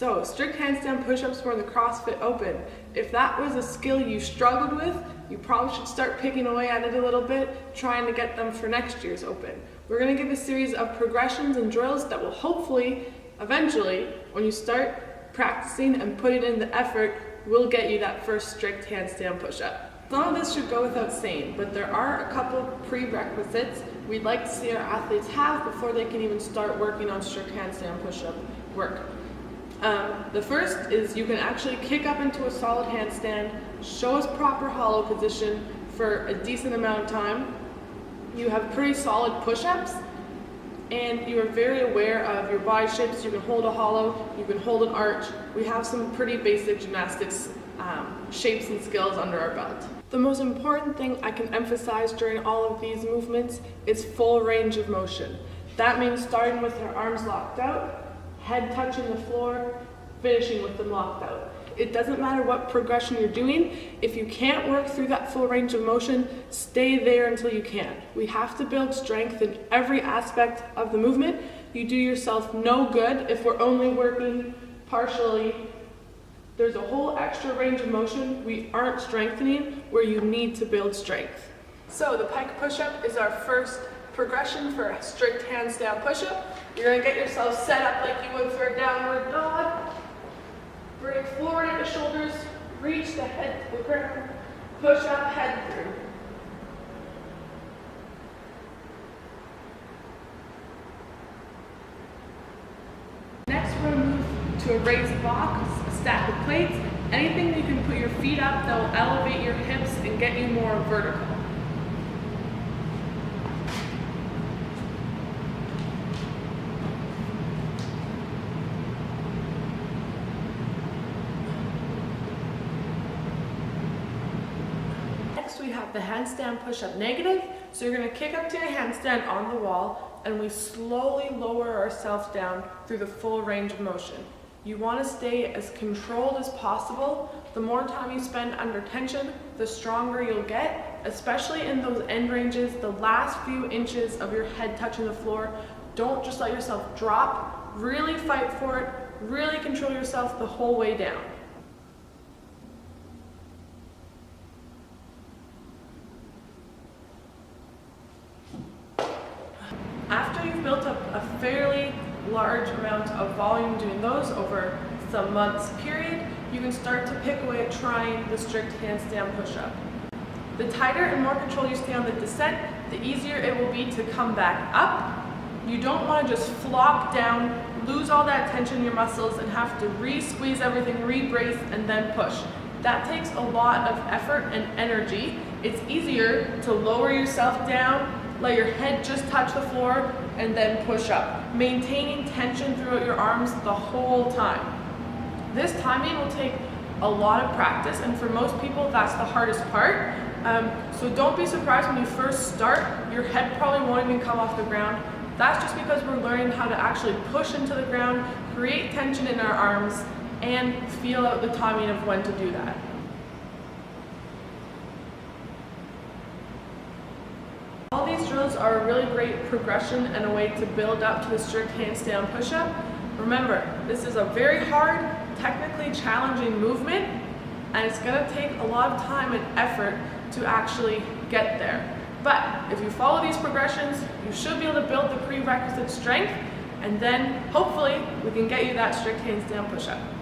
So, strict handstand push-ups for the CrossFit Open. If that was a skill you struggled with, you probably should start picking away at it a little bit, trying to get them for next year's Open. We're going to give a series of progressions and drills that will hopefully, eventually, when you start practicing and putting in the effort, will get you that first strict handstand push-up. Some of this should go without saying, but there are a couple prerequisites we'd like to see our athletes have before they can even start working on strict handstand push-up work. The first is you can actually kick up into a solid handstand, show us proper hollow position for a decent amount of time. You have pretty solid push-ups, and you are very aware of your body shapes. You can hold a hollow, you can hold an arch. We have some pretty basic gymnastics shapes and skills under our belt. The most important thing I can emphasize during all of these movements is full range of motion. That means starting with our arms locked out, head touching the floor, finishing with them locked out. It doesn't matter what progression you're doing. If you can't work through that full range of motion, stay there until you can. We have to build strength in every aspect of the movement. You do yourself no good if we're only working partially. There's a whole extra range of motion we aren't strengthening where you need to build strength. So the Pike Pushup is our first progression for a strict handstand push-up. You're going to get yourself set up like you would for a downward dog. Bring forward at the shoulders, reach the head to the ground, push up, head through. Next we're going to move to a raised box, a stack of plates. Anything you can put your feet up that will elevate your hips and get you more vertical. Next we have the handstand push-up negative. So you're going to kick up to a handstand on the wall, and we slowly lower ourselves down through the full range of motion. You want to stay as controlled as possible. The more time you spend under tension, the stronger you'll get, especially in those end ranges, the last few inches of your head touching the floor. Don't just let yourself drop. Really fight for it. Really control yourself the whole way down. After you've built up a fairly large amount of volume doing those over some months period, you can start to pick away at trying the strict handstand push-up. The tighter and more control you stay on the descent, the easier it will be to come back up. You don't want to just flop down, lose all that tension in your muscles, and have to re-squeeze everything, re-brace, and then push. That takes a lot of effort and energy. It's easier to lower yourself down, let your head just touch the floor, and then push up, maintaining tension throughout your arms the whole time. This timing will take a lot of practice, and for most people that's the hardest part. So don't be surprised when you first start, your head probably won't even come off the ground. That's just because we're learning how to actually push into the ground, create tension in our arms, and feel out the timing of when to do that. All these drills are a really great progression and a way to build up to the strict handstand push-up. Remember, this is a very hard, technically challenging movement, and it's going to take a lot of time and effort to actually get there. But if you follow these progressions, you should be able to build the prerequisite strength, and then hopefully we can get you that strict handstand push-up.